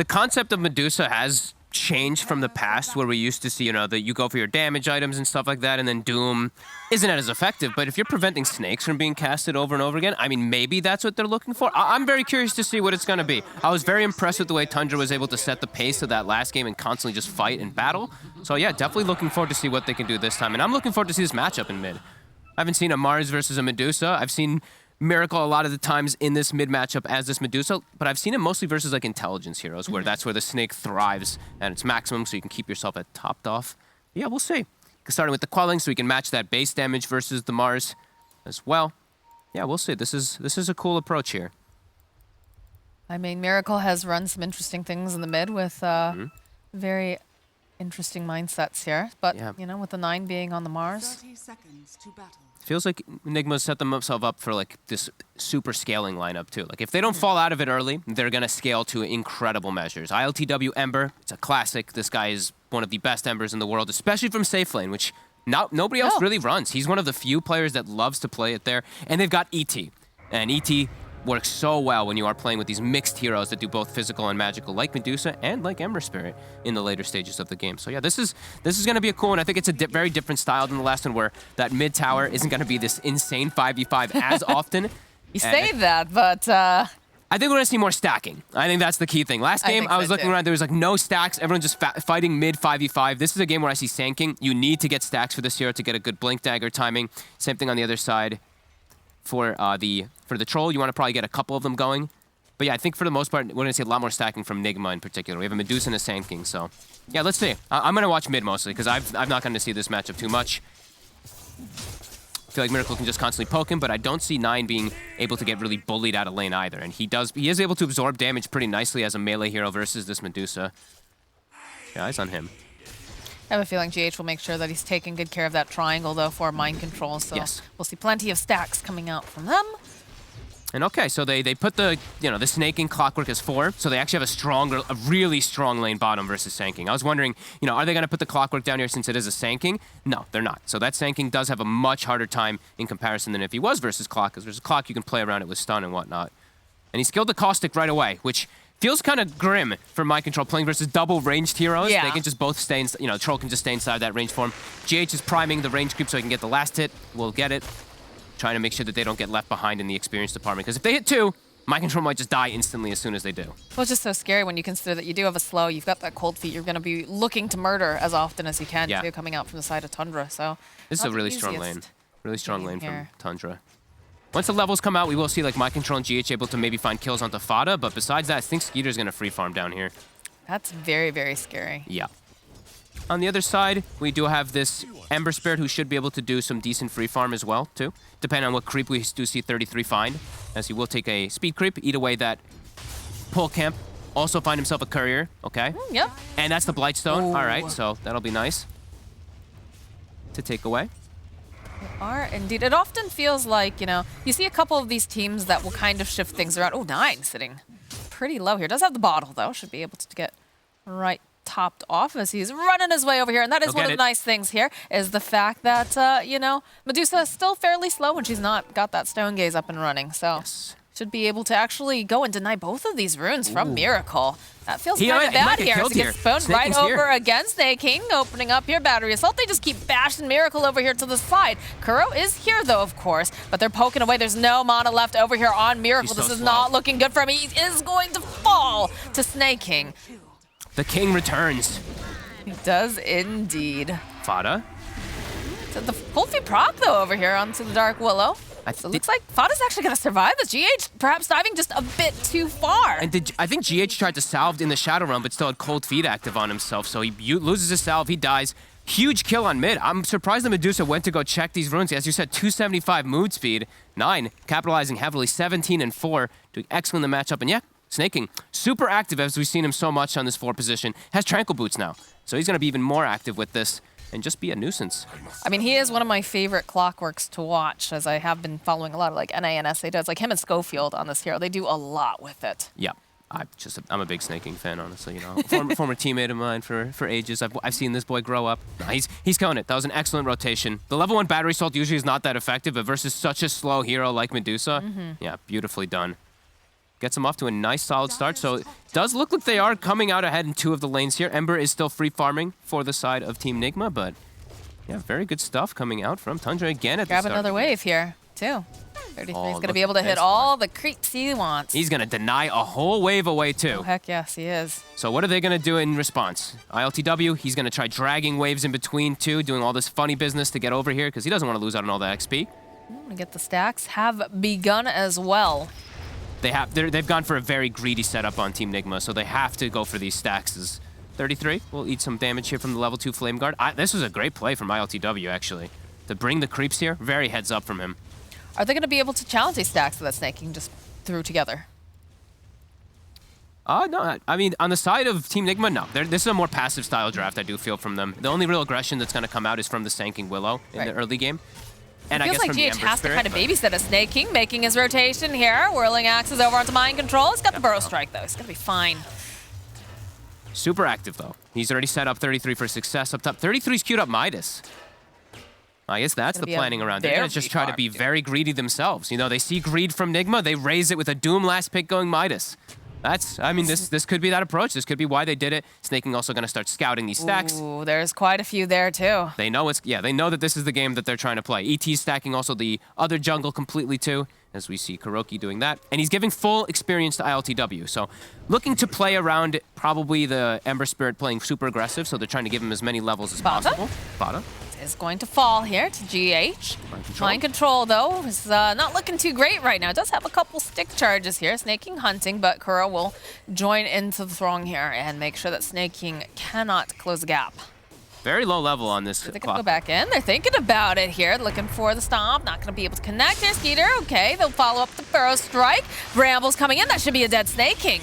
the concept of Medusa has changed from the past, where we used to see, you know, that you go for your damage items and stuff like that, and then Doom isn't as effective. But if you're preventing snakes from being casted over and over again, I mean, maybe that's what they're looking for. I'm very curious to see what it's going to be. I was very impressed with the way Tundra was able to set the pace of that last game and constantly just fight and battle. So yeah, definitely looking forward to see what they can do this time. And I'm looking forward to see this matchup in mid. I haven't seen a Mars versus a Medusa. I've seen Miracle a lot of the times in this mid matchup as this Medusa, but I've seen it mostly versus like intelligence heroes, where that's where the snake thrives at its maximum, so you can keep yourself at topped off. Yeah, we'll see. Starting with the quelling, so we can match that base damage versus the Mars as well. Yeah, we'll see. This is a cool approach here. I mean, Miracle has run some interesting things in the mid with very interesting mindsets here. But, you know, with the 9 being on the Mars. 30 seconds to battle. Feels like Nigma set themselves up for like this super scaling lineup too. Like if they don't fall out of it early, they're gonna scale to incredible measures. ILTW Ember, it's a classic. This guy is one of the best Embers in the world, especially from safe lane, which nobody else really runs. He's one of the few players that loves to play it there. And they've got ET, and ET works so well when you are playing with these mixed heroes that do both physical and magical, like Medusa and like Ember Spirit in the later stages of the game. So yeah, this is going to be a cool one. I think it's a very different style than the last one, where that mid tower isn't going to be this insane 5v5 as often. You say that, but I think we're going to see more stacking. I think that's the key thing. Last game, I was looking around, there was like no stacks. Everyone just fighting mid 5v5. This is a game where I see sanking. You need to get stacks for this hero to get a good blink dagger timing. Same thing on the other side. For the troll, you want to probably get a couple of them going. But yeah, I think for the most part, we're going to see a lot more stacking from Nigma in particular. We have a Medusa and a Sand King, so yeah, let's see. I'm going to watch mid mostly, because I've not gotten to see this matchup too much. I feel like Miracle can just constantly poke him, but I don't see 9 being able to get really bullied out of lane either. And he is able to absorb damage pretty nicely as a melee hero versus this Medusa. Yeah, eyes on him. I have a feeling GH will make sure that he's taking good care of that triangle, though, for mind control. So we'll see plenty of stacks coming out from them. And okay, so they put the the snaking clockwork as 4, so they actually have a really strong lane bottom versus sanking. I was wondering, are they going to put the clockwork down here since it is a sanking? No, they're not. So that sanking does have a much harder time in comparison than if he was versus clock, because versus clock you can play around it with stun and whatnot. And he skilled the caustic right away, which feels kind of grim for mind control playing versus double ranged heroes. Yeah. They can just both stay, Troll can just stay inside that range form. GH is priming the range creep so he can get the last hit. We'll get it. Trying to make sure that they don't get left behind in the experience department, because if they hit 2, mind control might just die instantly as soon as they do. Well, it's just so scary when you consider that you do have a slow, you've got that cold feet, you're going to be looking to murder as often as you can too, coming out from the side of Tundra. So this is a really strong lane. Really strong lane from Tundra. Once the levels come out, we will see like mind control and GH able to maybe find kills onto Fada, but besides that, I think Skeeter's going to free farm down here. That's very, very scary. Yeah. On the other side, we do have this Ember Spirit who should be able to do some decent free farm as well, too. Depending on what creep we do see 33 find, as he will take a speed creep, eat away that pull camp. Also find himself a courier, okay? Yep. And that's the Blightstone. All right, so that'll be nice to take away. Are indeed. It often feels like, you see a couple of these teams that will kind of shift things around. Oh, 9 sitting pretty low here. Does have the bottle, though. Should be able to get right topped off as he's running his way over here. And that is one of the nice things here, is the fact that, Medusa is still fairly slow when she's not got that stone gaze up and running. So should be able to actually go and deny both of these runes from Miracle. That feels kind of bad here. As he gets phoned right over again. Snake King opening up here. Battery Assault. They just keep bashing Miracle over here to the side. Kuro is here, though, of course, but they're poking away. There's no mana left over here on Miracle. This is not looking good for him. He is going to fall to Snake King. The king returns. He does indeed. Fada. So the cold feet proc, though, over here onto the Dark Willow. So it looks like Fada's actually going to survive this. GH perhaps diving just a bit too far. And I think GH tried to salve in the Shadow Realm, but still had cold feet active on himself. So he loses his salve, he dies. Huge kill on mid. I'm surprised the Medusa went to go check these runes. As you said, 275 mood speed. 9 capitalizing heavily, 17 and 4. Doing excellent in the matchup. And yeah, Snake King, super active as we've seen him so much on this 4 position. Has Tranquil Boots now. So he's going to be even more active with this and just be a nuisance. I mean, he is one of my favorite clockworks to watch, as I have been following a lot of like NA and SA does. Like him and Schofield on this hero, they do a lot with it. Yeah. I'm a big Snake King fan, honestly. Former teammate of mine for ages. I've seen this boy grow up. He's killing it. That was an excellent rotation. The level 1 battery assault usually is not that effective, but versus such a slow hero like Medusa, yeah, beautifully done. gets them off to a nice, solid start. So it does look like they are coming out ahead in 2 of the lanes here. Ember is still free farming for the side of Team Nigma, but yeah, very good stuff coming out from Tundra again at the start. Grab another wave here, too. 33 is going to be able to hit this all the creeps he wants. He's going to deny a whole wave away, too. Oh, heck yes, he is. So what are they going to do in response? ILTW, he's going to try dragging waves in between, too, doing all this funny business to get over here because he doesn't want to lose out on all that XP. To get the stacks have begun as well. They've gone for a very greedy setup on Team Nigma, so they have to go for these stacks. As 33 will eat some damage here from the level 2 Flame Guard. This was a great play from ILTW, actually. To bring the creeps here, very heads up from him. Are they going to be able to challenge these stacks that Snaking just threw together? No. I mean, on the side of Team Nigma, no. This is a more passive style draft, I do feel, from them. The only real aggression that's going to come out is from the Sanking Willow in the early game. And it feels like GH has to kind of babysit a Snaking, making his rotation here. Whirling Axes over onto Mind Control. He's got the Burrow Strike, though. He's going to be fine. Super active, though. He's already set up 33 for success up top. 33's queued up Midas. I guess that's the planning around. They're going to just try to be very greedy themselves. You know, they see greed from Nigma. They raise it with a Doom last pick going Midas. I mean, this could be that approach. This could be why they did it. Snaking also going to start scouting these stacks. Ooh, there's quite a few there, too. They know they know that this is the game that they're trying to play. ET's stacking also the other jungle completely, too, as we see Kuroki doing that. And he's giving full experience to ILTW. So looking to play around probably the Ember Spirit playing super aggressive, so they're trying to give him as many levels as possible. Bada is going to fall here to GH. Mind Control, though, is not looking too great right now. It does have a couple stick charges here. Snaking hunting, but Kuro will join into the throng here and make sure that Snaking cannot close the gap. Very low level on this They're going to go back in. They're thinking about it here, looking for the stop. Not going to be able to connect here. Skeeter, okay. They'll follow up the Burrow Strike. Brambles coming in. That should be a dead Snaking.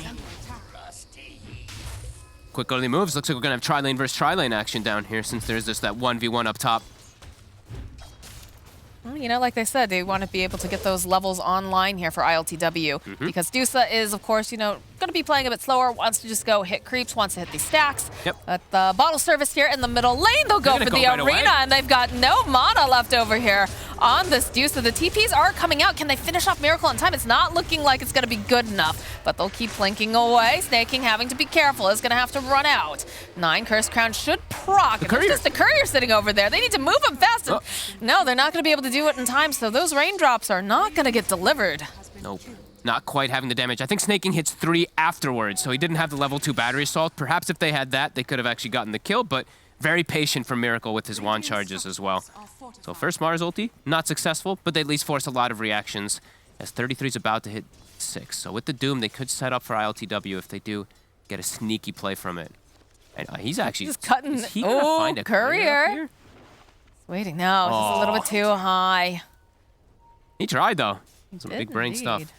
Quick early moves. Looks like we're going to have tri-lane versus tri-lane action down here since there's just that 1v1 up top. You know, like they said, they want to be able to get those levels online here for ILTW because Dusa is, of course, you know, going to be playing a bit slower, wants to just go hit creeps, wants to hit these stacks. But the bottle service here in the middle lane, they'll go for the arena, and they've got no mana left over here on this Dusa. The TPs are coming out. Can they finish off Miracle in time? It's not looking like it's going to be good enough, but they'll keep blinking away. Snaking having to be careful, is going to have to run out. 9 Curse Crown should proc. There's just a courier sitting over there. They need to move him fast. No, they're not going to be able to do it in time, so those raindrops are not going to get delivered. Nope. Not quite having the damage. I think Snaking hits 3 afterwards, so he didn't have the level 2 battery assault. Perhaps if they had that, they could have actually gotten the kill, but very patient from Miracle with his wand charges as well. So first Mars ulti, not successful, but they at least force a lot of reactions as 33's about to hit 6. So with the Doom, they could set up for ILTW if they do get a sneaky play from it. And he's actually just cutting. Is he gonna find a courier. Waiting, no, just a little bit too high. He tried though. Some big brain stuff.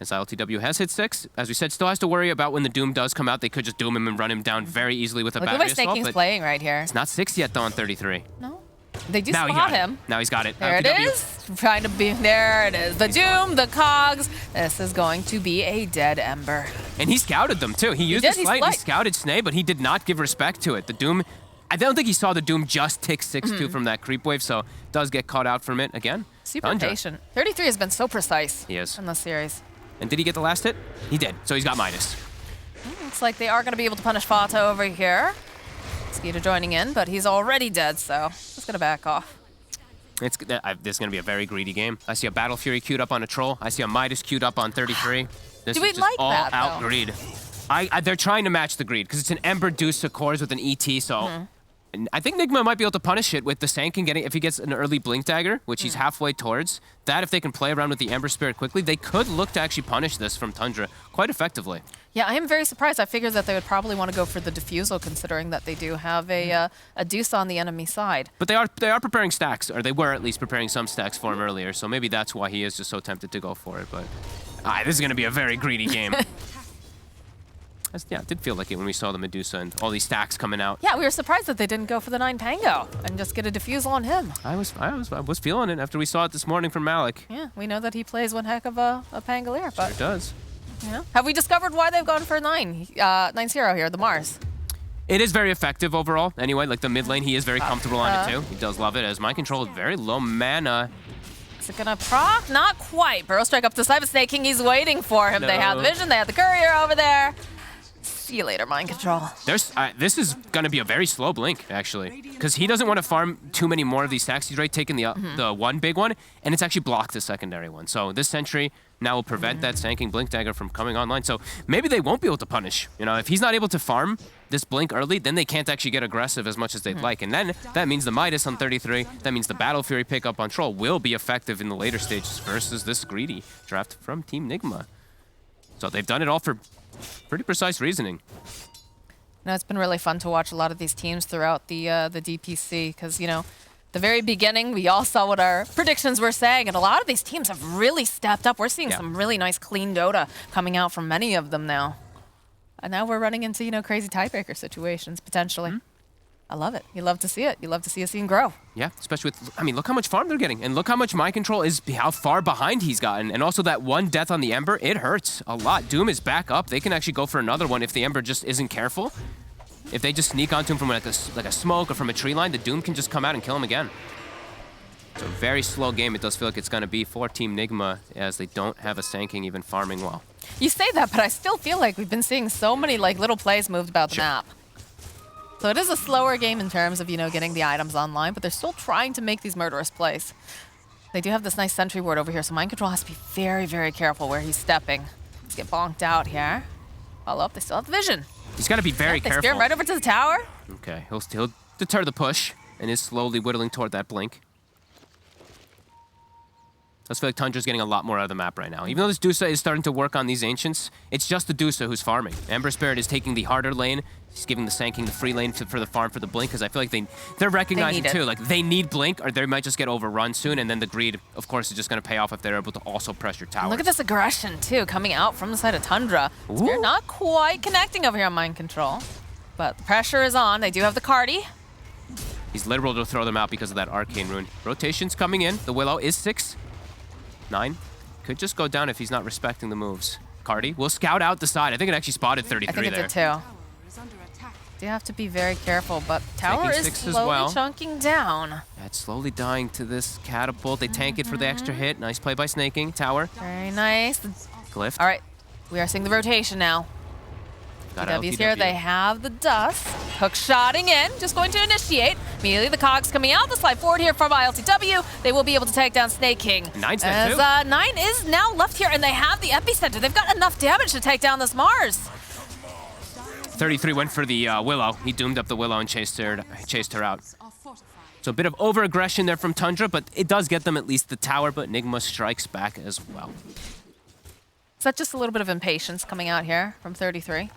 As ILTW has hit 6, as we said, still has to worry about when the Doom does come out. They could just Doom him and run him down very easily with a battery assault. Look at Snaking's playing right here. It's not 6 yet though on 33. No. They do spot him. Now he's got it. There it is. Trying to be, there it is. The Doom, the Cogs. This is going to be a dead Ember. And he scouted them too. He used his slight, he scouted Snay, but he did not give respect to it. The Doom, I don't think he saw the Doom just tick 6-2 from that creep wave, so does get caught out from it again. Super Tundra. Patient. 33 has been so precise in this series. And did he get the last hit? He did, so he's got Midas. Looks like they are going to be able to punish Fata over here. Skeeter joining in, but he's already dead, so just going to back off. This is going to be a very greedy game. I see a Battle Fury queued up on a Troll. I see a Midas queued up on 33. This Do we is just like all that, out though? greed. They're trying to match the greed because it's an Ember Deuce to cores with an ET, so and I think Nigma might be able to punish it with the Sankin getting, if he gets an early Blink Dagger, which he's halfway towards, that if they can play around with the Ember Spirit quickly, they could look to actually punish this from Tundra quite effectively. Yeah, I am very surprised. I figured that they would probably want to go for the Diffusal, considering that they do have a Deuce on the enemy side. But they are preparing stacks, or they were at least preparing some stacks for him earlier, so maybe that's why he is just so tempted to go for it. But this is going to be a very greedy game. Yeah, it did feel like it when we saw the Medusa and all these stacks coming out. Yeah, we were surprised that they didn't go for the 9 Pango and just get a Diffusal on him. I was feeling it after we saw it this morning from Malik. Yeah, we know that he plays one heck of a Pangolier, but sure does. Yeah. Have we discovered why they've gone for 9-0 here, the Mars? It is very effective overall. Anyway, like the mid lane, he is very comfortable on it too. He does love it as Mind Control is very low mana. Is it gonna proc? Not quite. Burrow strike up to the side, but Snake King, he's waiting for him. No. They have the vision, they have the courier over there. See you later, mind control. This is gonna be a very slow blink, actually, because he doesn't want to farm too many more of these stacks. He's already taken the one big one, and it's actually blocked the secondary one. So this sentry now will prevent that Sanking Blink Dagger from coming online. So maybe they won't be able to punish. You know, if he's not able to farm this blink early, then they can't actually get aggressive as much as they'd like. And then that means the Midas on 33, that means the Battle Fury pickup on Troll will be effective in the later stages versus this greedy draft from Team Nigma. So they've done it all for pretty precise reasoning. No, it's been really fun to watch a lot of these teams throughout the DPC because, you know, the very beginning, we all saw what our predictions were saying, and a lot of these teams have really stepped up. We're seeing some really nice, clean Dota coming out from many of them now. And now we're running into, you know, crazy tiebreaker situations, potentially. I love it. You love to see it. You love to see a scene grow. Yeah, especially with, I mean, look how much farm they're getting. And look how much mind control is, how far behind he's gotten. And also that one death on the Ember, it hurts a lot. Doom is back up. They can actually go for another one if the Ember just isn't careful. If they just sneak onto him from like a smoke or from a tree line, the Doom can just come out and kill him again. So very slow game it does feel like it's going to be for Team Nigma, as they don't have a Sanking even farming well. You say that, but I still feel like we've been seeing so many like little plays moved about the map. So it is a slower game in terms of, you know, getting the items online, but they're still trying to make these murderous plays. They do have this nice sentry ward over here, so Mind Control has to be very, very careful where he's stepping. Let's get bonked out here. Follow up, they still have the vision. He's got to be very careful. They spear him right over to the tower. Okay, he'll deter the push and is slowly whittling toward that blink. I feel like Tundra's getting a lot more out of the map right now. Even though this Dusa is starting to work on these Ancients, it's just the Dusa who's farming. Ember Spirit is taking the harder lane. He's giving the Sanking the free lane for the farm for the Blink, because I feel like they're recognizing too, like they need Blink or they might just get overrun soon, and then the greed, of course, is just going to pay off if they're able to also press your tower. Look at this aggression too, coming out from the side of Tundra. Spear not quite connecting over here on Mind Control, but the pressure is on. They do have the Cardi. He's literal to throw them out because of that Arcane Rune. Rotation's coming in. The Willow is 6. 9. Could just go down if he's not respecting the moves. Cardi will scout out the side. I think it actually spotted 33 there. I think it did too. You have to be very careful, but tower is slowly chunking down. Yeah, it's slowly dying to this catapult. They tank it for the extra hit. Nice play by Snaking. Tower. Very nice. Glyph. All right, we are seeing the rotation now. TW's here, they have the dust. Hook shotting in, just going to initiate. Immediately the cogs coming out, the slide forward here from ILTW. They will be able to take down Snake King. 9's dead too. 9 is now left here, and they have the epicenter. They've got enough damage to take down this Mars. 33 went for the Willow. He doomed up the Willow and chased her out. So a bit of over-aggression there from Tundra, but it does get them at least the tower, but Nigma strikes back as well. Is that just a little bit of impatience coming out here from 33?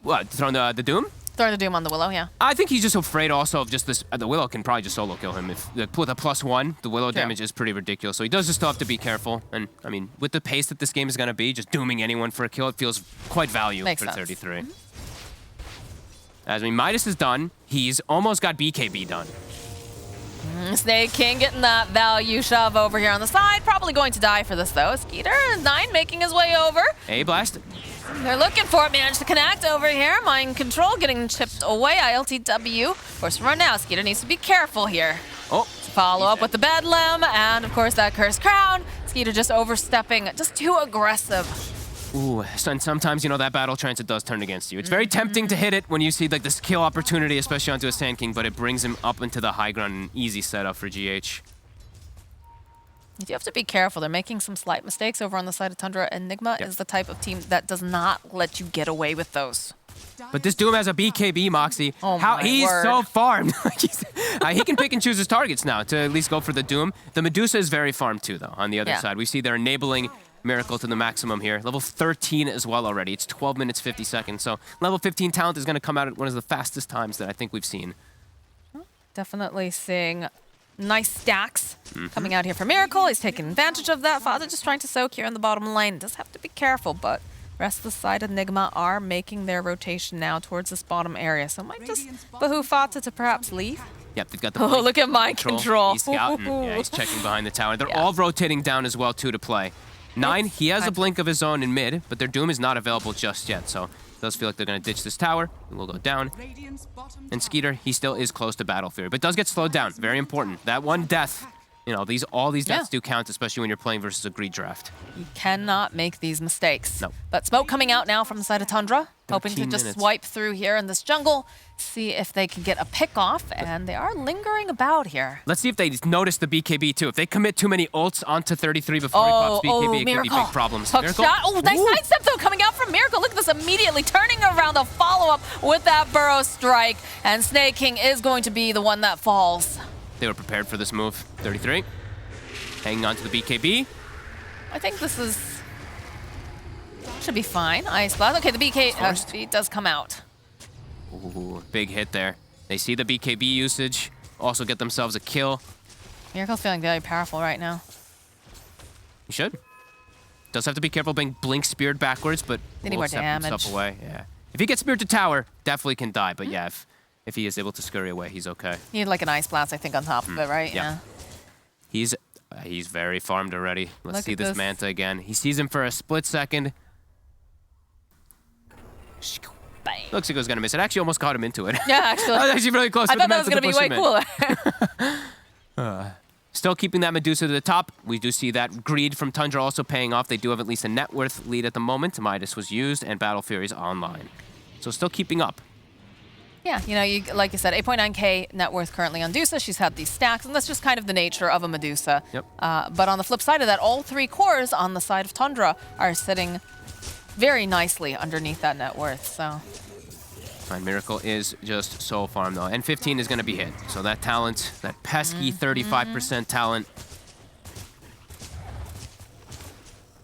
What, throwing the Doom? Throwing the Doom on the Willow, yeah. I think he's just afraid also of just this. The Willow can probably just solo kill him. With a +1, the Willow damage is pretty ridiculous. So he does just still have to be careful. And, I mean, with the pace that this game is going to be, just dooming anyone for a kill, it feels quite valuable for 33. As I mean, Midas is done. He's almost got BKB done. Snake King getting that value shove over here on the side. Probably going to die for this, though. Skeeter, 9 making his way over. A-Blast. They're looking for it. Managed to connect over here. Mind Control getting chipped away. ILTW. Forced to run now. Skeeter needs to be careful here. Oh. Follow up with the Bedlam. And, of course, that Cursed Crown. Skeeter just overstepping. Just too aggressive. Ooh, and sometimes, you know, that Battle Trance, it does turn against you. It's very tempting to hit it when you see, like, this kill opportunity, especially onto a Sand King, but it brings him up into the high ground, an easy setup for GH. You do have to be careful. They're making some slight mistakes over on the side of Tundra, and Nigma is the type of team that does not let you get away with those. But this Doom has a BKB, Moxie. Oh He's so farmed. He can pick and choose his targets now to at least go for the Doom. The Medusa is very farmed too, though, on the other side. We see they're enabling Miracle to the maximum here. Level 13 as well already. It's 12 minutes, 50 seconds. So level 15 talent is going to come out at one of the fastest times that I think we've seen. Definitely seeing nice stacks coming out here for Miracle. He's taking advantage of that. Father just trying to soak here in the bottom lane. Does have to be careful, but rest of the side of Nigma are making their rotation now towards this bottom area. So it might just behoove Fata to perhaps leave. Yep, they've got the look at Mind Control. He's scouting. Yeah, he's checking behind the tower. They're all rotating down as well, too, to play. 9, he has a blink of his own in mid, but their Doom is not available just yet, so it does feel like they're going to ditch this tower. We'll go down. And Skeeter, he still is close to Battle Fury, but does get slowed down. Very important. That one death You know, all these deaths do count, especially when you're playing versus a greed draft. You cannot make these mistakes. No. But smoke coming out now from the side of Tundra. Hoping to just swipe through here in this jungle, see if they can get a pick off, and they are lingering about here. Let's see if they notice the BKB too. If they commit too many ults onto 33 before he pops BKB, it could be big problems. Hook shot. Oh, nice sidestep though coming out from Miracle. Look at this immediately turning around the follow-up with that burrow strike, and Snake King is going to be the one that falls. They were prepared for this move. 33, hanging on to the BKB. I think this is... should be fine. Ice Blast. Okay, the BKB does come out. Ooh, big hit there. They see the BKB usage, also get themselves a kill. Miracle's feeling very powerful right now. You should. Does have to be careful being blink speared backwards, but They need more damage. Himself away. Yeah. If he gets speared to tower, definitely can die. But yeah, if he is able to scurry away, he's okay. You need like an Ice Blast, I think, on top of it, right? Yeah. He's very farmed already. Let's see this Manta again. He sees him for a split second. Bang. Looks like he was gonna miss it. Actually, almost caught him into it. Yeah, actually. That was actually really close. I thought that was gonna be way cooler. Still keeping that Medusa to the top. We do see that greed from Tundra also paying off. They do have at least a net worth lead at the moment. Midas was used, and Battle Fury's online. So still keeping up. Yeah, you know, like you said, 8.9k net worth currently on Medusa. She's had these stacks, and that's just kind of the nature of a Medusa. Yep. But on the flip side of that, all 3 cores on the side of Tundra are sitting very nicely underneath that net worth, so... Fine, Miracle is just so farm though, and 15 is going to be hit. So that talent, that pesky 35% talent,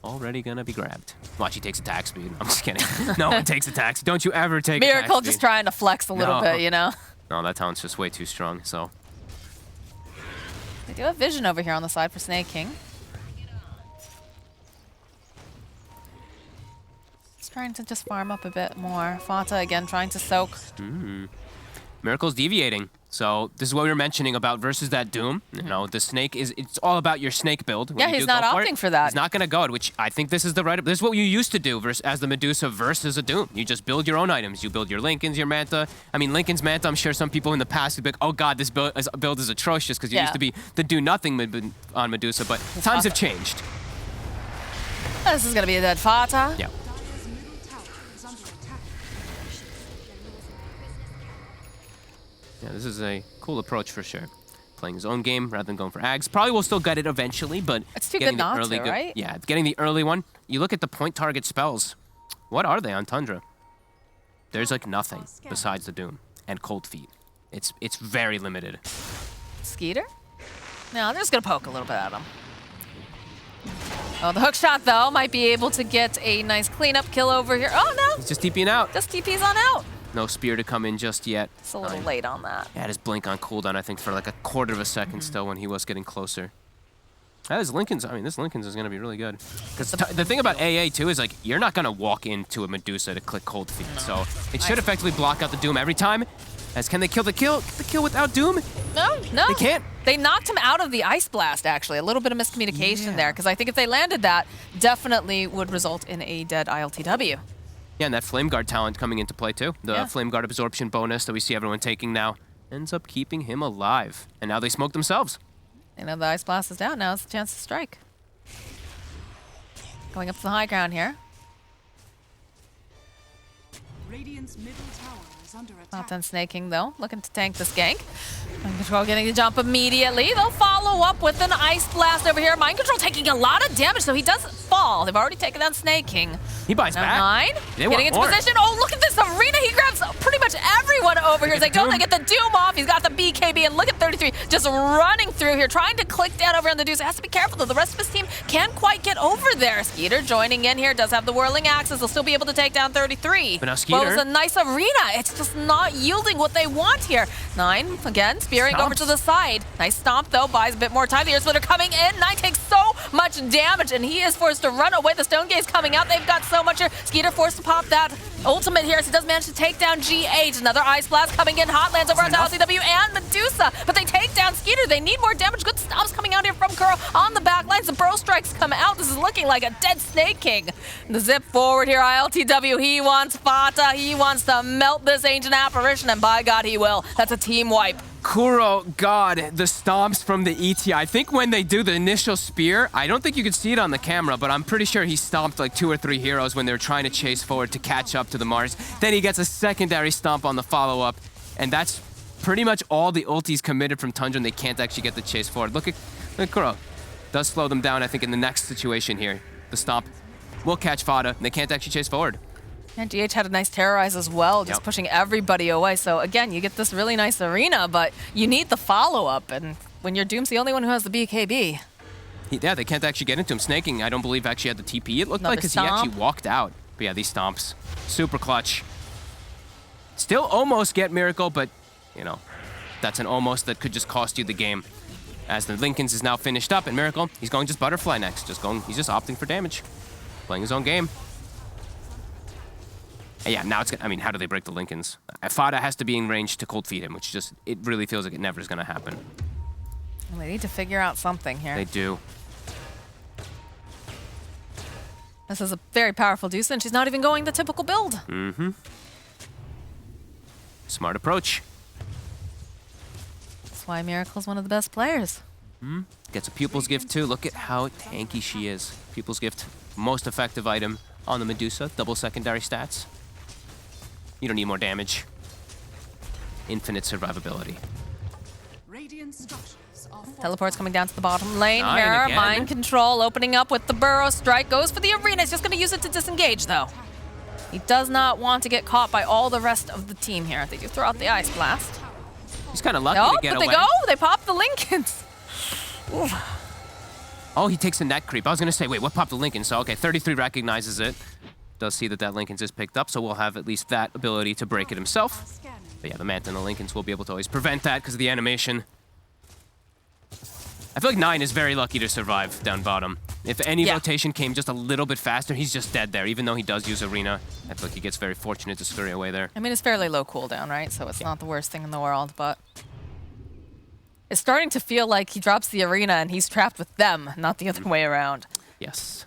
already going to be grabbed. Watch, he takes attack speed. I'm just kidding. No one takes attack speed. Don't you ever take attack speed. Miracle just trying to flex a little bit, you know? No, that talent's just way too strong, so... They do have vision over here on the side for Snake King. Trying to just farm up a bit more. Fata again trying to soak. Miracle's deviating. So this is what we were mentioning about versus that Doom. You know, the Snake it's all about your Snake build. Yeah, he's not opting for that. He's not going to go it, which I think this is the right... This is what you used to do as the Medusa versus a Doom. You just build your own items. You build your Linken's, your Manta. I mean, Linken's Manta, I'm sure some people in the past would be like, oh god, this build is atrocious, because you used to be the do-nothing on Medusa, but times have changed. This is going to be a dead Fata. Yeah. Yeah, this is a cool approach for sure. Playing his own game rather than going for Ags. Probably will still get it eventually, but it's too good not to, right? Yeah, getting the early one. You look at the point target spells. What are they on Tundra? There's like nothing besides the Doom and Cold Feet. It's very limited. Skeeter? No, they're just gonna poke a little bit at him. Oh, the hook shot though might be able to get a nice cleanup kill over here. Oh no! He's just TPing out. Just TP's on out. No spear to come in just yet. It's a little late on that. He had his blink on cooldown, I think, for like a quarter of a second still when he was getting closer. This Linken's is going to be really good. Because the thing about AA, too, is like, you're not going to walk into a Medusa to click Cold Feet. No. So it should effectively block out the Doom every time. Can they kill the kill without Doom? No, no. They can't. They knocked him out of the Ice Blast, actually. A little bit of miscommunication there, because I think if they landed that, definitely would result in a dead ILTW. Yeah, and that Flame Guard talent coming into play too. The Flame Guard absorption bonus that we see everyone taking now ends up keeping him alive. And now they smoke themselves. You know, the Ice Blast is down. Now it's a chance to strike. Going up to the high ground here. Radiant's middle tower is under attack. Not done snaking though. Looking to tank this gank. Mind Control getting the jump immediately. They'll follow up with an Ice Blast over here. Mind Control taking a lot of damage, so he does fall. They've already taken down Snake King. He buys back. 9. Getting into position. Oh, look at this arena. He grabs pretty much everyone over here. He's like, don't they get the Doom off? He's got the BKB, and look at 33 just running through here, trying to click down over on the Deuce. Has to be careful though. The rest of his team can't quite get over there. Skeeter joining in here. Does have the whirling axes. They'll still be able to take down 33. But now Skeeter. Well, it's a nice arena. It's just not yielding what they want here. 9 again, spearing over to the side. Nice stomp though. Buys a bit more time. The Ear Splitter coming in. 9 takes so much damage, and he is forced to run away. The Stone Gaze coming out. They've got so much here. Skeeter forced to pop that ultimate here, so he does manage to take down G8. Another Ice Blast coming in. Hot lands over onto LCW and Medusa, but they take down Skeeter. They need more damage. Good stomps coming out here from Kuro on the back lines. The Burrow Strikes come out. This is looking like a dead Snake King. The zip forward here, ILTW. He wants Fata. He wants to melt this ancient apparition, and by God, he will. That's a team wipe. Kuro, God, the stomps from the ET. I think when they do the initial spear, I don't think you could see it on the camera, but I'm pretty sure he stomped like 2 or 3 heroes when they were trying to chase forward to catch up to the Mars. Then he gets a secondary stomp on the follow-up, and that's pretty much all the ultis committed from Tundra, and they can't actually get the chase forward. Look at Kuro. Does slow them down, I think, in the next situation here. The stomp will catch Fada, and they can't actually chase forward. And DH had a nice terrorize as well, just pushing everybody away. So again, you get this really nice arena, but you need the follow-up. And when you're Doom's the only one who has the BKB. Yeah, they can't actually get into him. Snaking, I don't believe, actually had the TP. It looked like because he actually walked out. But yeah, these stomps, super clutch. Still almost get Miracle, but, you know, that's an almost that could just cost you the game. As the Lincolns is now finished up, and Miracle, he's going just Butterfly next. He's just opting for damage. Playing his own game. And yeah, now it's, I mean, how do they break the Lincolns? Fada has to be in range to cold feed him, which just, it really feels like it never is going to happen. Well, they need to figure out something here. They do. This is a very powerful Deuce, and she's not even going the typical build. Mm-hmm. Smart approach. That's why Miracle's one of the best players. Mm-hmm. Gets a Pupil's Gift too. Look at how tanky she is. Pupil's Gift, most effective item on the Medusa. Double secondary stats. You don't need more damage. Infinite survivability. Radiant structures are Teleport's coming down to the bottom lane Nine here. again. Mind control opening up with the burrow strike. Goes for the arena. He's just going to use it to disengage, though. He does not want to get caught by all the rest of the team here. They do throw out the Ice Blast. He's kind of lucky No, to get but away. they go. They pop the Lincolns. Ooh. Oh, he takes a net creep. I was going to say, wait, what popped the Lincoln? So, okay, 33 recognizes it. Does see that Lincoln's is picked up, so we'll have at least that ability to break it himself. But yeah, the Manta and the Lincolns will be able to always prevent that because of the animation. I feel like 9 is very lucky to survive down bottom. If any rotation came just a little bit faster, he's just dead there, even though he does use Arena. I feel like he gets very fortunate to scurry away there. I mean, it's fairly low cooldown, right? So it's not the worst thing in the world, but it's starting to feel like he drops the Arena and he's trapped with them, not the other way around. Yes.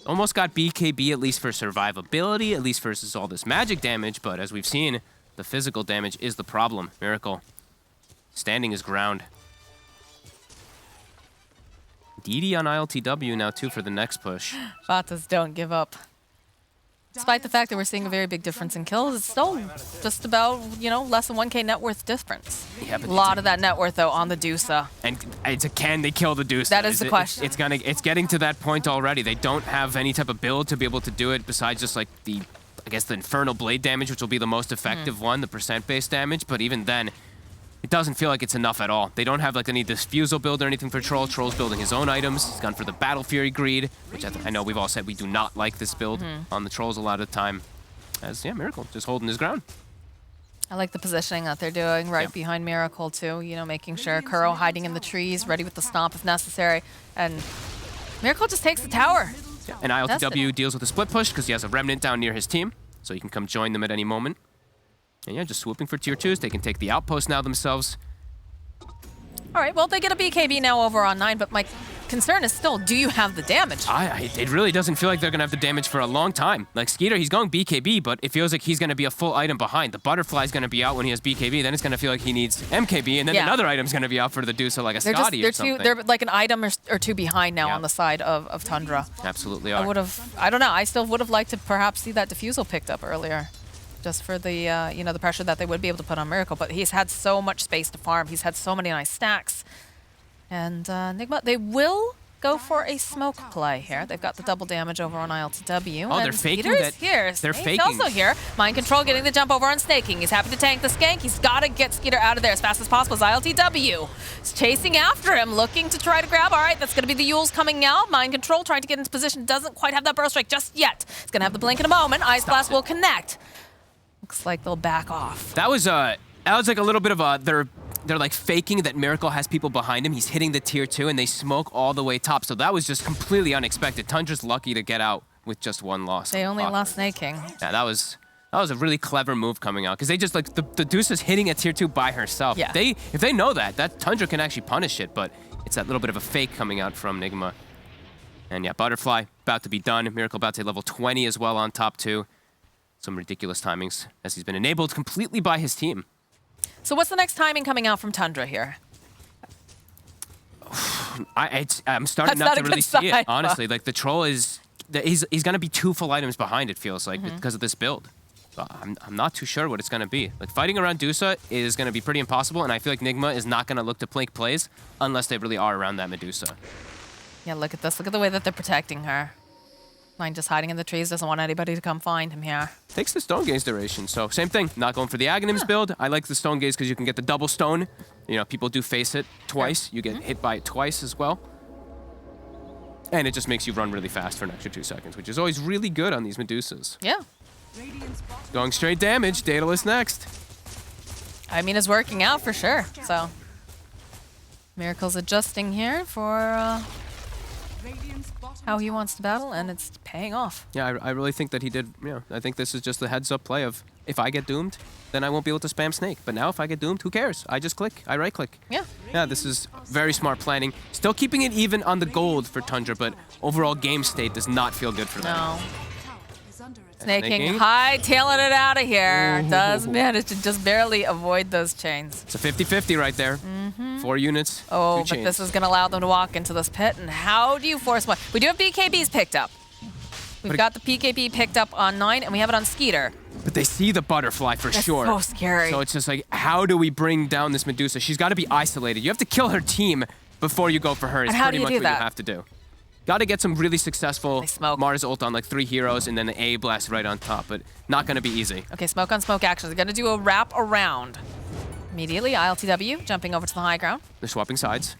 Almost got BKB at least for survivability, at least versus all this magic damage, but as we've seen, the physical damage is the problem. Miracle standing his ground. DD on ILTW now too for the next push. Vatas don't give up. Despite the fact that we're seeing a very big difference in kills, it's still just about, you know, less than 1K net worth difference. Yeah, a lot of that net worth, though, on the Deusa. And it's a can they kill the Deuce? That is the question. It's getting to that point already. They don't have any type of build to be able to do it besides just like the, I guess, the Infernal Blade damage, which will be the most effective one, the percent-based damage. But even then, it doesn't feel like it's enough at all. They don't have like any Diffusal build or anything for Troll. Troll's building his own items. He's gone for the Battle Fury Greed, which I know we've all said we do not like this build on the Trolls a lot of the time. As, yeah, Miracle just holding his ground. I like the positioning that they're doing right behind Miracle, too. You know, making sure Kuro hiding in the trees, ready with the stomp if necessary. And Miracle just takes the tower. Yeah. And ILTW deals with a split push because he has a Remnant down near his team, so he can come join them at any moment. And yeah, just swooping for tier 2s. They can take the outpost now themselves. All right, well, they get a BKB now over on 9, but my concern is still, do you have the damage? It really doesn't feel like they're going to have the damage for a long time. Like, Skeeter, he's going BKB, but it feels like he's going to be a full item behind. The Butterfly's going to be out when he has BKB, then it's going to feel like he needs MKB, and then another item's going to be out for the Deuce, like a Scotty or something. They're like an item or two behind now on the side of Tundra. Absolutely are. I don't know, I still would have liked to perhaps see that Diffusal picked up earlier. Just for the, you know, the pressure that they would be able to put on Miracle. But he's had so much space to farm. He's had so many nice stacks. And Nigma, they will go for a smoke play here. They've got the double damage over on ILTW. Oh, they're faking that. Here. They're He's faking. also here. Mind Control getting the jump over on Snaking. He's happy to tank the Skank. He's got to get Skeeter out of there as fast as possible. As ILTW is chasing after him, looking to try to grab. All right, that's going to be the Yules coming now. Mind Control trying to get into position. Doesn't quite have that burst strike just yet. It's going to have the blink in a moment. Ice Blast will connect. Looks like they'll back off. That was like a little bit of a, they're like faking that Miracle has people behind him. He's hitting the tier 2 and they smoke all the way top. So that was just completely unexpected. Tundra's lucky to get out with just one loss. They only lost Snaking. Yeah, that was a really clever move coming out because they just like the Deuce is hitting a tier 2 by herself. Yeah. If they know that Tundra can actually punish it, but it's that little bit of a fake coming out from Nigma. And yeah, Butterfly about to be done. Miracle about to hit level 20 as well on top 2. Some ridiculous timings as he's been enabled completely by his team. So what's the next timing coming out from Tundra here? I'm starting That's not not to a really good see it, sign. honestly. Like, the troll is... He's going to be 2 full items behind, it feels like, because of this build. So I'm not too sure what it's going to be. Like, fighting around Dusa is going to be pretty impossible, and I feel like Nigma is not going to look to plink plays unless they really are around that Medusa. Yeah, look at this. Look at the way that they're protecting her. Mine just hiding in the trees, doesn't want anybody to come find him here. Takes the stone gaze duration, so same thing. Not going for the Aghanims build. I like the stone gaze because you can get the double stone. You know, people do face it twice. You get hit by it twice as well. And it just makes you run really fast for an extra 2 seconds, which is always really good on these Medusas. Yeah. Going straight damage. Daedalus next. I mean, it's working out for sure. So, Miracle's adjusting here for how he wants to battle, and it's paying off. Yeah, I really think that he did, you know, I think this is just the heads-up play of, if I get doomed, then I won't be able to spam Snake. But now if I get doomed, who cares? I just click. I right-click. Yeah. Yeah, this is very smart planning. Still keeping it even on the gold for Tundra, but overall game state does not feel good for them. No. Is under attack. Snaking, Snaking. hightailing it out of here. Does manage to just barely avoid those chains. It's a 50-50 right there. 4 units, Oh, 2 but chains. this is going to allow them to walk into this pit. And how do you force one? We do have BKBs picked up. We've got the PKB picked up on 9, and we have it on Skeeter. But they see the butterfly for That's sure. so scary. So it's just like, how do we bring down this Medusa? She's got to be isolated. You have to kill her team before you go for her. It's And how pretty do you much do what that? you have to do. Got to get some really successful They smoke. Mars ult on like 3 heroes and then the A blast right on top, but not going to be easy. Okay, smoke on smoke actions. They're going to do a wrap around. Immediately, ILTW jumping over to the high ground. They're swapping sides.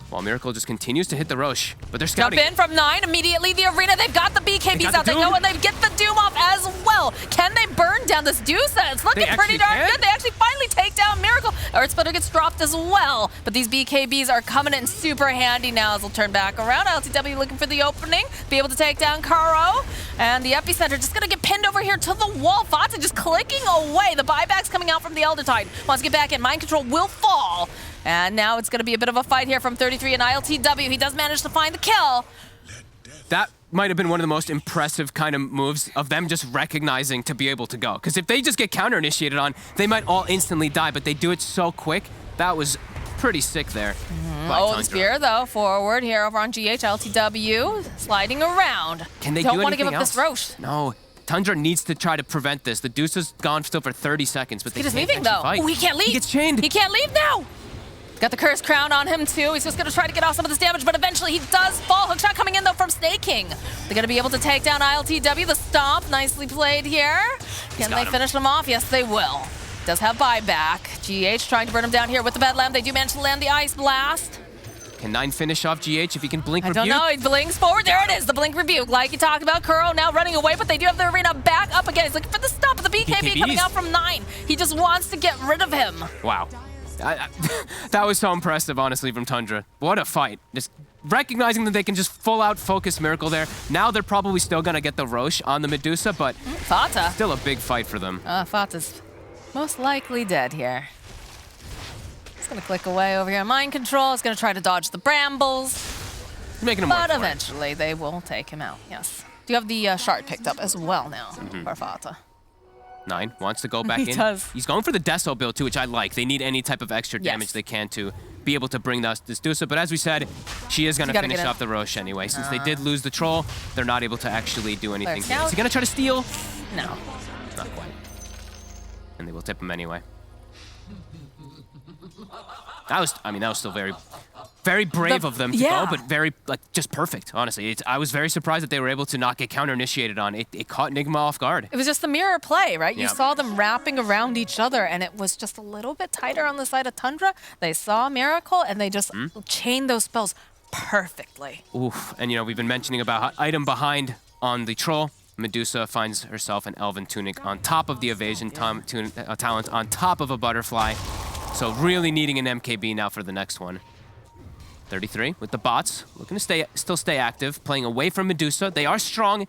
While Miracle just continues to hit the Roche, but they're Jump scouting. in from 9, immediately the arena. They've got the BKBs got the out. They Doom. go and they get the Doom off as well. Can they burn down this Dusa? It's looking They pretty actually darn can. good. They actually finally take down Miracle. Earth Splitter gets dropped as well. But these BKBs are coming in super handy now as they'll turn back around. LTW looking for the opening, be able to take down Karo. And the epicenter just going to get pinned over here to the wall. Fata just clicking away. The buyback's coming out from the Elder Tide. Wants to get back in. Mind Control will fall. And now it's going to be a bit of a fight here from 33 and ILTW. He does manage to find the kill. That might have been one of the most impressive kind of moves of them just recognizing to be able to go. Because if they just get counter-initiated on, they might all instantly die, but they do it so quick. That was pretty sick there. by Oh, Tundra. the spear, though, forward here over on GH. LTW sliding around. Can they Don't do want to give up anything this else? Roche. No. Tundra needs to try to prevent this. The Deuce is gone still for 30 seconds, but they He is can't leaving, actually though. fight. Oh, he can't leave. He gets chained. He can't leave now. Got the Curse Crown on him, too. He's just going to try to get off some of this damage, but eventually he does fall. Hookshot coming in, though, from Snake King. They're going to be able to take down ILTW. The stomp, nicely played here. Can got they him. finish them off? Yes, they will. Does have buyback. GH trying to burn him down here with the Bedlam. They do manage to land the Ice Blast. Can 9 finish off GH if he can blink I rebuke? don't know. He blinks forward. There it is. The blink rebuke. Like you talked about, Kuro now running away, but they do have the arena back up again. He's looking for the stop of the BKB coming BKBs. out from 9. He just wants to get rid of him. Wow. That was so impressive, honestly, from Tundra. What a fight. Just recognizing that they can just full out focus Miracle there. Now they're probably still going to get the Roche on the Medusa, but Fata. still a big fight for them. Fata's most likely dead here. He's going to click away over here. Mind Control. He's going to try to dodge the brambles. He's making him But work for it. eventually they will take him out. Yes. Do you have the shard picked up as well now for Fata? 9 wants to go back He in. does. He's going for the Deso build too, which I like. They need any type of extra Yes. damage they can to be able to bring this Dusa. But as we said, she is going to gotta finish get in. off the Roche anyway. Since they did lose the Troll, they're not able to actually do anything. Scout. Is he going to try to steal? No. Not quite. And they will tip him anyway. That was still very brave of them to yeah. go, but very, just perfect, honestly. I was very surprised that they were able to not get counter-initiated on. It caught Nigma off guard. It was just the mirror play, right? You Yep. saw them wrapping around each other, and it was just a little bit tighter on the side of Tundra. They saw Miracle, and they just chained those spells perfectly. Oof, and we've been mentioning about item behind on the Troll. Medusa finds herself an Elven Tunic on top of the Evasion talent, on top of a Butterfly. So really needing an MKB now for the next one. 33 with the bots, looking to still stay active, playing away from Medusa. They are strong.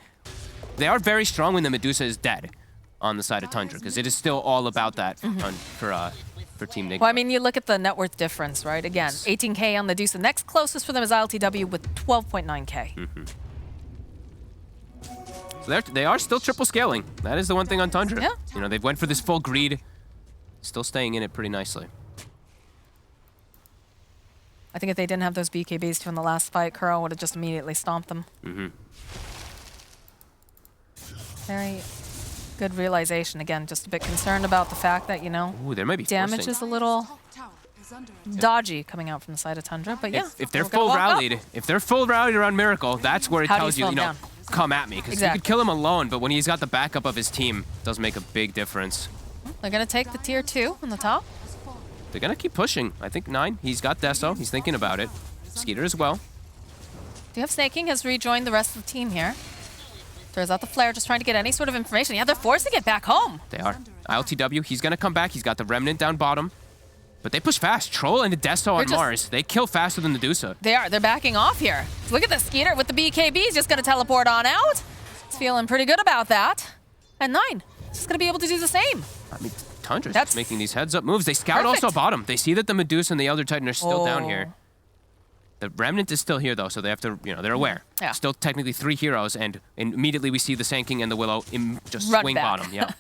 They are very strong when the Medusa is dead on the side of Tundra, because it is still all about that for Team Nigma. Well, I mean, you look at the net worth difference, right? Again, 18K on the Deuce. The next closest for them is ILTW with 12.9K. So they are still triple scaling. That is the one thing on Tundra. Yeah. They went for this full greed still staying in it pretty nicely. I think if they didn't have those BKBs too in the last fight, Kuro would have just immediately stomped them. Very good realization. Again, just a bit concerned about the fact that, you know, Ooh, there might be damage forcing. is a little Tower is under attack. dodgy coming out from the side of Tundra. But yeah, If they're we're gonna full walk up. rallied, around Miracle, that's where it How do you tells you, slow you him know, down? come at me. Because you Exactly. could kill him alone, but when he's got the backup of his team, it does make a big difference. They're going to take the tier 2 on the top. They're going to keep pushing. I think 9, he's got Deso. He's thinking about it. Skeeter as well. Do you have Snaking has rejoined the rest of the team here? Throws out the flare, just trying to get any sort of information. Yeah, they're forcing it back home. They are. ILTW, he's going to come back. He's got the Remnant down bottom. But they push fast. Troll into Deso on They're just- Mars. They kill faster than the Medusa. They are. They're backing off here. Look at the Skeeter with the BKB. He's just going to teleport on out. He's feeling pretty good about that. And 9, just going to be able to do the same. I mean, Tundra's That's just making these heads-up moves. They scout perfect. also bottom. They see that the Medusa and the Elder Titan are still down Oh. here. The Remnant is still here, though, so they have to, you know, they're aware. Yeah. Still technically 3 heroes, and immediately we see the Sand King and the Willow just Run swing back. bottom. Yeah.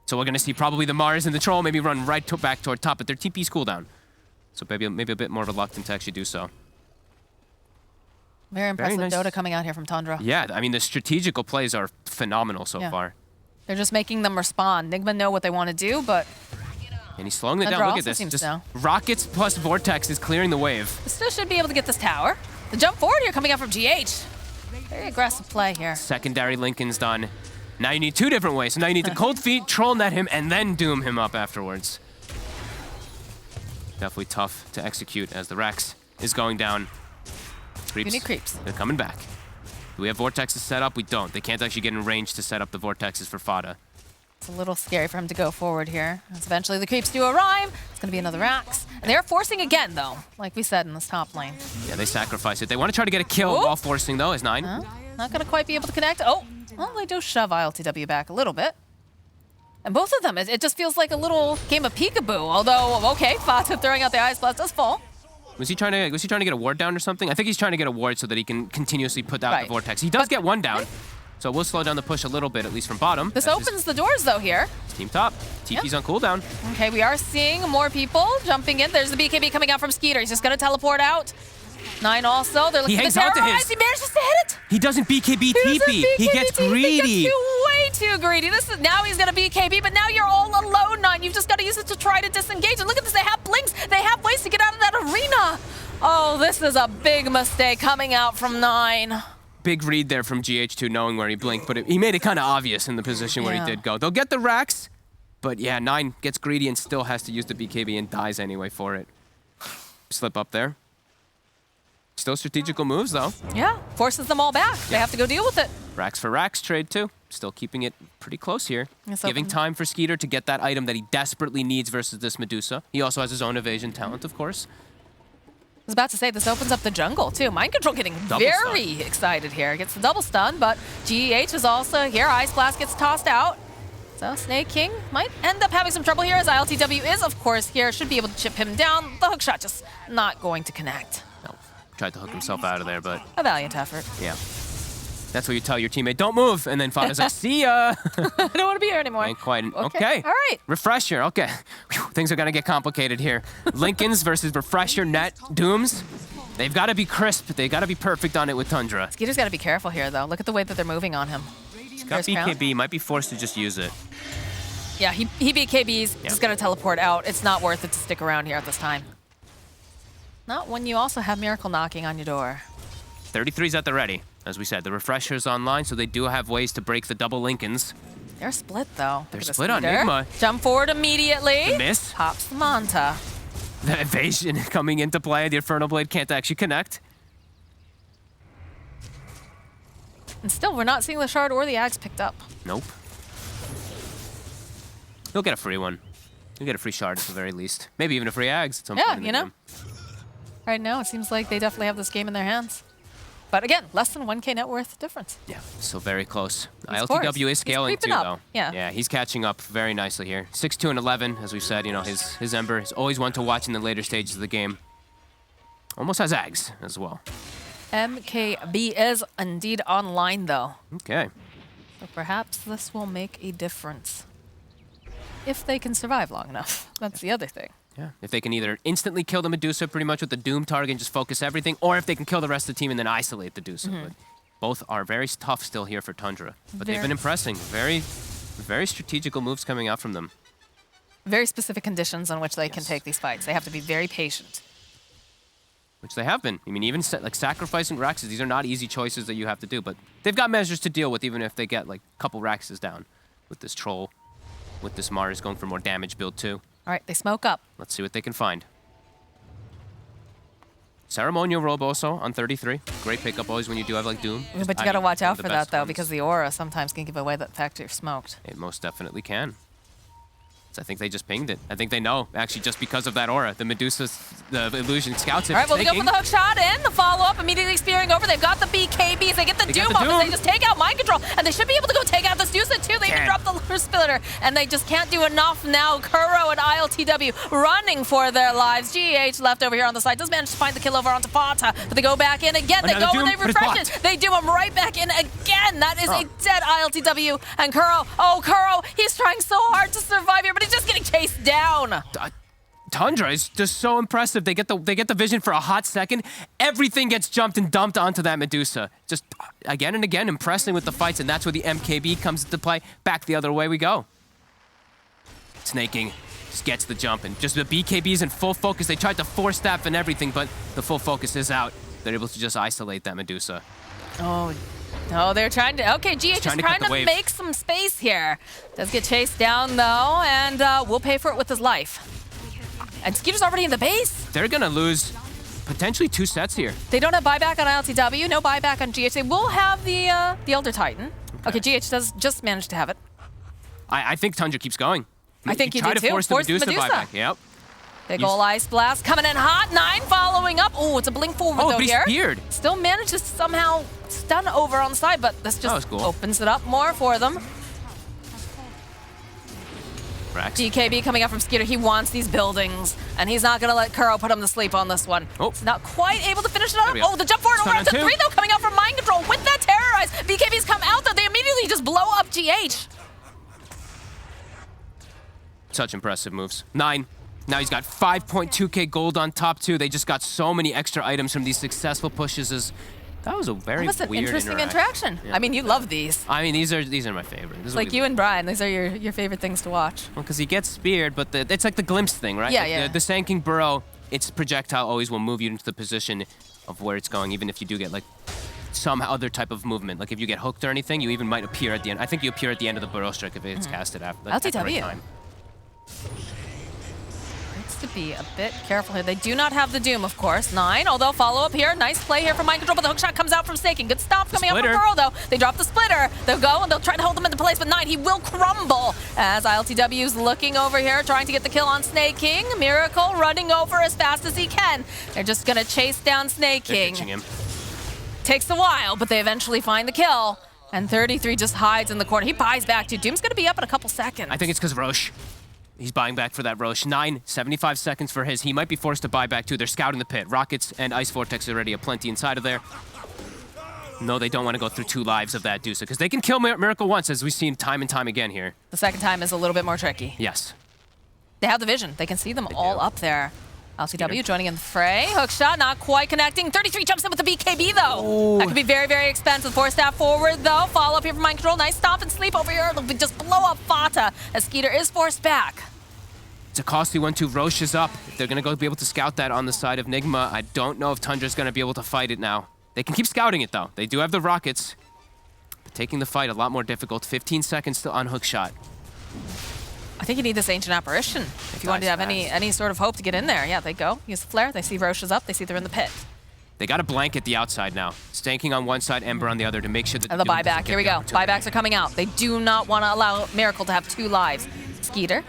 So we're going to see probably the Mars and the Troll maybe run right back toward top, but their TP's cooldown. So maybe a bit more reluctant to actually do so. Very impressive nice. Dota coming out here from Tundra. Yeah, I mean, the strategical plays are phenomenal so Yeah. far. They're just making them respond. Nigma know what they want to do, but And he's slowing it Tundra down. Look also at this. seems Just to. rockets plus Vortex is clearing the wave. still should be able to get this tower. The jump forward here coming out from GH. Very aggressive play here. Secondary Lincoln's done. Now you need 2 different ways. So now you need to cold feet, troll net him, and then doom him up afterwards. Definitely tough to execute as the Rex is going down. Creeps. You need creeps. They're coming back. Do we have Vortexes set up? We don't. They can't actually get in range to set up the Vortexes for Fada. It's a little scary for him to go forward here. As eventually the creeps do arrive. It's going to be another Rax. And they're forcing again, though, like we said in this top lane. Yeah, they sacrifice it. They want to try to get a kill Ooh. while forcing, though, is 9. Huh? Not going to quite be able to connect. Oh, well, they do shove ILTW back a little bit. And both of them, it just feels like a little game of peekaboo. Although, okay, Fata throwing out the Ice Blast does fall. Was he trying to get a ward down or something? I think he's trying to get a ward so that he can continuously put out Right. the Vortex. He does get one down. So we'll slow down the push a little bit, at least from bottom. This That's opens the doors, though, here. just team top. TP's on cooldown. Okay, we are seeing more people jumping in. There's the BKB coming out from Skeeter. He's just going to teleport out. 9 also. They're looking hangs to on to terrorize. his. He manages to hit it. He doesn't BKB He TP. He gets greedy. He gets way too greedy. Now he's gonna BKB, but now you're all alone, 9. You've just got to use it to try to disengage. And look at this. They have blinks. They have ways to get out of that arena. Oh, this is a big mistake coming out from 9. Big read there from GH2 knowing where he blinked, but he made it kind of obvious in the position where he Yeah. did go. They'll get the racks, but yeah, 9 gets greedy and still has to use the BKB and dies anyway for it. Slip up there. Still strategical moves, though. Yeah, forces them all back. They Yeah. have to go deal with it. Racks for racks trade, too. Still keeping it pretty close here. Yes, Giving open. time for Skeeter to get that item that he desperately needs versus this Medusa. He also has his own evasion talent, of course. I was about to say, this opens up the jungle, too. Mind Control getting Double very excited here. Gets the double stun, but GEH is also here. Ice Blast gets tossed out. So Snake King might end up having some trouble here, as ILTW is, of course, here. Should be able to chip him down. The hook shot just not going to connect. No, tried to hook himself out of there, but A valiant effort. yeah. That's what you tell your teammate, don't move, and then Fada's like, see ya. I don't want to be here anymore. Ain't quite. Okay, Okay. all right. Refresher. Okay. Whew, things are gonna get complicated here. Lincolns versus Refresher net Dooms. They've got to be crisp. They got to be perfect on it with Tundra. Skeeter's got to be careful here, though. Look at the way that they're moving on him. Got There's Crown. BKB. Might be forced to just use it. Yeah, he BKBs, Yeah. just going to teleport out. It's not worth it to stick around here at this time. Not when you also have Miracle knocking on your door. 33's at the ready. As we said, the Refresher's online, so they do have ways to break the double Lincolns. They're split, though. They're Look at the split on Skeeter. Nigma. Jump forward immediately. The miss. Pops the Manta. The evasion coming into play. The Infernal Blade can't actually connect. And still, we're not seeing the Shard or the Axe picked up. Nope. He'll get a free one. He'll get a free shard at the very least. Maybe even a free Ags at some Yeah, point in the you know. game. Right now, it seems like they definitely have this game in their hands. But again, less than 1K net worth difference. Yeah, still very close. He's ILTW forced. is He's scaling creeping too, up. though. Yeah. Yeah, he's catching up very nicely here. 6-2 and 11, as we've said. You know, his Ember is always one to watch in the later stages of the game. Almost has Ags as well. MKB is indeed online, though. Okay. So perhaps this will make a difference. if they can survive long enough. That's the other thing. Yeah, if they can either instantly kill the Medusa pretty much with the Doom target and just focus everything, or if they can kill the rest of the team and then isolate the Medusa. But both are very tough still here for Tundra. But they've been impressing. Very, very strategical moves coming out from them. Very specific conditions on which they can take these fights. They have to be very patient. Which they have been. I mean, even like sacrificing Raxes, these are not easy choices that you have to do, but they've got measures to deal with even if they get like a couple Raxes down with this Troll. With this Mars going for more damage build too. All right, they smoke up. Let's see what they can find. Ceremonial Roboso on 33. Great pickup always when you do have like Doom. But you got to watch out for that though, because the aura sometimes can give away that fact you're smoked. It most definitely can. So I think they just pinged it. I think they know, actually, just because of that aura. The Medusa, the illusion scouts it. All right, well, they go for the hook shot in. The follow-up immediately spearing over. They've got the BKBs. They get the Doom off as they just take out Mind Control. And they should be able to go take out this Medusa too. They even drop the Lure Splitter. And they just can't do enough now. Kuro and ILTW running for their lives. GH left over here on the side. Does manage to find the kill over onto Fata. But they go back in again. They go and they refresh it. They do him right back in again. That is a dead ILTW. And Kuro, Kuro, he's trying so hard to survive here, but he's just getting chased down. Tundra is just so impressive. They get the vision for a hot second. Everything gets jumped and dumped onto that Medusa. Just again and again impressing with the fights, and that's where the MKB comes into play. Back the other way we go. Snaking just gets the jump, and just the BKBs in full focus. They tried to force staff and everything, but the full focus is out. They're able to just isolate that Medusa. Oh, they're trying to... Okay, GH is trying to make some space here. Does get chased down, though, and will pay for it with his life. And Skeeter's already in the base. They're going to lose potentially 2 sets here. They don't have buyback on ILTW, no buyback on GH. They will have the Elder Titan. Okay, GH does just manage to have it. I think Tundra keeps going. I think he try did to too. force the Medusa buyback. Yep. Big ol' Ice Blast coming in hot. 9 following up. Oh, it's a blink forward though but he's here. speared. Still managed to somehow stun over on the side, but this just opens it up more for them. Rax. DKB coming up from Skeeter. He wants these buildings, and he's not going to let Kuro put him to sleep on this one. Oh. Not quite able to finish it up. Oh, the jump forward over onto 3 though, coming out from Mind Control with that Terrorize. BKB's come out though. They immediately just blow up GH. Such impressive moves. 9. Now he's got 5.2k gold on top 2. They just got so many extra items from these successful pushes. That was a very That was an weird interesting interaction. Yeah. I mean, you love these. I mean, these are my favorite. This is like you and Brian, these are your favorite things to watch. Well, because he gets speared, but it's like the glimpse thing, right? Yeah, like yeah. The Sand King Burrow, its projectile always will move you into the position of where it's going, even if you do get like some other type of movement. Like if you get hooked or anything, you even might appear at the end. I think you appear at the end of the Burrow strike if it's casted after at the right time. To be a bit careful here. They do not have the Doom, of course. 9, although follow up here. Nice play here from Mind Control, but the hookshot comes out from Snaking. Good stop coming up from Burrow, though. They drop the splitter. They'll go and they'll try to hold them into place, but 9, he will crumble as ILTW's looking over here, trying to get the kill on Snake King. Miracle running over as fast as he can. They're just going to chase down Snake King. Him. Takes a while, but they eventually find the kill. And 33 just hides in the corner. He buys back, too. Doom's going to be up in a couple seconds. I think it's because Roche. He's buying back for that Roche. 9, 75 seconds for his. He might be forced to buy back too. They're scouting the pit. Rockets and Ice Vortex already have plenty inside of there. No, they don't want to go through 2 lives of that Dusa because they can kill Miracle once, as we've seen time and time again here. The second time is a little bit more tricky. Yes. They have the vision. They can see them all up there. LTW joining in the fray. Hook shot, not quite connecting. 33 jumps in with the BKB, though. Ooh. That could be very, very expensive. 4 staff forward, though. Follow up here from Mind Control. Nice stop and sleep over here. They'll just blow up Fata as Skeeter is forced back. It's a costly one, too. Roche is up. If they're going to go be able to scout that on the side of Nigma, I don't know if Tundra's going to be able to fight it now. They can keep scouting it, though. They do have the rockets. But taking the fight a lot more difficult. 15 seconds to on hook shot. I think you need this Ancient Apparition if you want to have any sort of hope to get in there. Yeah, they go. Use the flare. They see Roche is up. They see they're in the pit. They got a blanket the outside now. Stanking on one side, Ember on the other to make sure that and the buyback. Here we go. Buybacks are coming out. They do not want to allow Miracle to have 2 lives. Skeeter.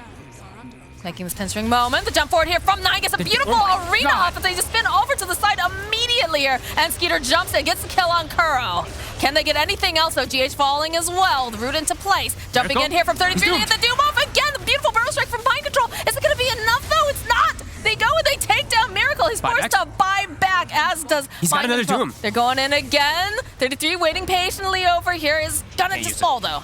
Making this 10-string moment. The jump forward here from 9 gets a beautiful arena off, but they just spin over to the side immediately here. And Skeeter jumps in, gets the kill on Kuro. Can they get anything else though? GH falling as well. The root into place. Jumping in here from 33 to get the Doom off again. The beautiful Burrow strike from Mind Control. Is it going to be enough though? It's not. They go and they take down Miracle. He's forced to buy back, as does He's got another Doom. They're going in again. 33 waiting patiently over here. Is gonna just fall though.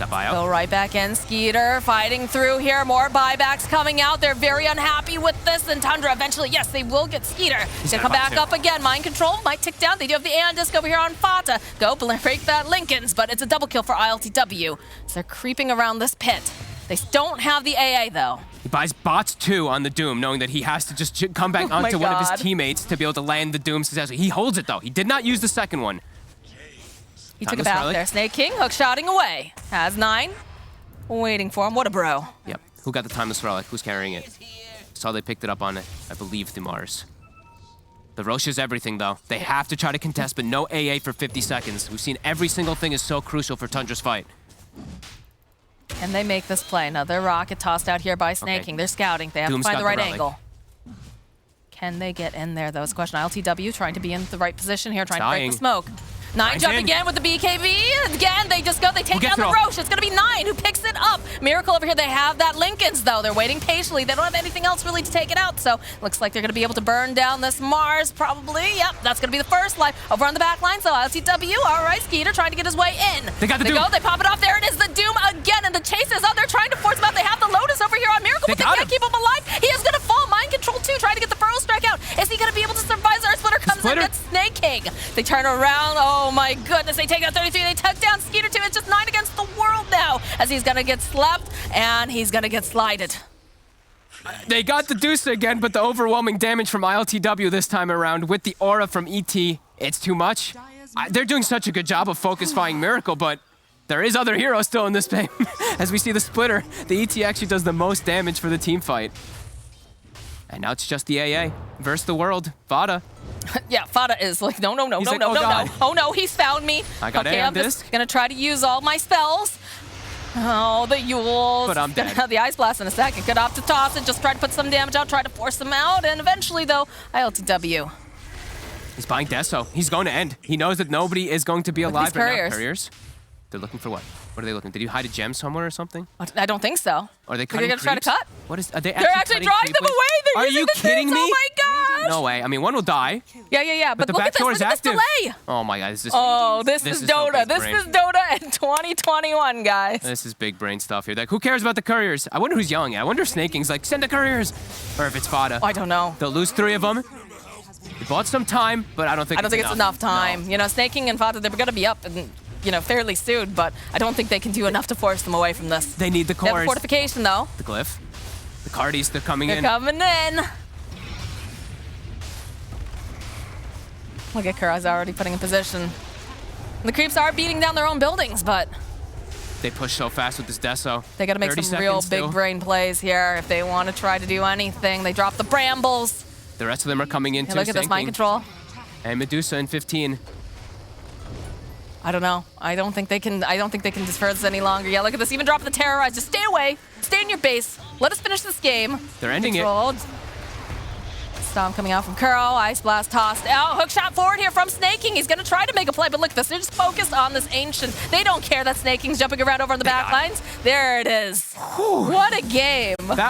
That buyout. Go right back in. Skeeter fighting through here. More buybacks coming out. They're very unhappy with this. And Tundra eventually, yes, they will get Skeeter. He's going to come back up again. Mind control might tick down. They do have the Andisk over here on Fata. Go break that Lincoln's, but it's a double kill for ILTW. So they're creeping around this pit. They don't have the AA, though. He buys bots 2 on the Doom, knowing that he has to just come back onto one of his teammates to be able to land the Doom successfully. He holds it, though. He did not use the second one. He took it back there. Snake King, hook shotting away. Has 9. Waiting for him. What a bro. Yep. Who got the timeless relic? Who's carrying it? Saw they picked it up on, I believe, the Mars. The Roche is everything, though. They have to try to contest, but no AA for 50 seconds. We've seen every single thing is so crucial for Tundra's fight. Can they make this play? Another rocket tossed out here by Snake King. They're scouting. They have Doom's to find the right relic. angle. Can they get in there, though? It's a question. ILTW trying to be in the right position here, trying to break the smoke. 9 jumping in with the BKB. Again, they just go. They take down the Roche. It's going to be 9 who picks it up. Miracle over here. They have that Lincoln's, though. They're waiting patiently. They don't have anything else really to take it out. So looks like they're going to be able to burn down this Mars, probably. Yep, that's going to be the first life. Over on the back line, so LTW. All right, Skeeter trying to get his way in. They got the Doom. Go. They pop it off. There it is. The Doom again. And the chase is on. They're trying to force him out. They have the Lotus over here on Miracle, but they can't keep him alive. He is going to fall. Mind control, too. Trying to get the Burrow strike out. Is he going to be able to survive? Our Splitter comes in. Gets Snake King. They turn around. Oh, my goodness. They take out 33. They tuck down Skeeter, too. It's just 9 against the world now, as he's going to get slapped, and he's going to get slided. They got the Deuce again, but the overwhelming damage from ILTW this time around with the aura from ET, it's too much. They're doing such a good job of focus-fying Miracle, but there is other heroes still in this game. As we see the Splitter, the ET actually does the most damage for the team fight. And now it's just the AA versus the world. Fata. Yeah, Fata is like, no. God. Oh no, he's found me. I got I'm just gonna try to use all my spells. Oh, the Yules. But I'm dead. Gonna have the Ice Blast in a second. Good off to toss it, just try to put some damage out, try to force them out, and eventually, though, ILTW. He's buying Deso. He's going to end. He knows that nobody is going to be alive right now. Couriers. They're looking for what? What are they looking? Did you hide a gem somewhere or something? I don't think so. Are they cutting creeps? Try to cut? What is? Are they They're actually drawing them away. They're using the kidding me? Oh my gosh! No way. I mean, one will die. Yeah. But the look back at this. door Look is at this active. delay. Oh my god. This is Dota. This is Dota in 2021, guys. This is big brain stuff here. Like, who cares about the couriers? I wonder who's yelling at. I wonder if Snake King's like, send the couriers, or if it's Fata. I don't know. They'll lose 3 of them. They bought some time, but I don't think it's enough time. No. You know, Snake King and Fata, they're going to be up and, fairly soon, but I don't think they can do enough to force them away from this. They need the cores. They have a fortification, though. The glyph. The Cardis, they're coming in. They're coming in. Look at Kura's already putting in position. The creeps are beating down their own buildings, but they push so fast with this Deso. They got to make some real big brain plays here if they want to try to do anything. They drop the brambles. The rest of them are coming in too. Look at this mind control. And Medusa in 15. I don't know. I don't think they can defer this any longer. Yeah, look at this. Even dropping the terrorize. Just stay away. Stay in your base. Let us finish this game. They're ending it. Storm coming out from Kuro. Ice Blast tossed out. Hook shot forward here from Snake King. He's going to try to make a play, but look at this. They're just focused on this Ancient. They don't care that Snake King's jumping around over on the back lines. There it is. What a game.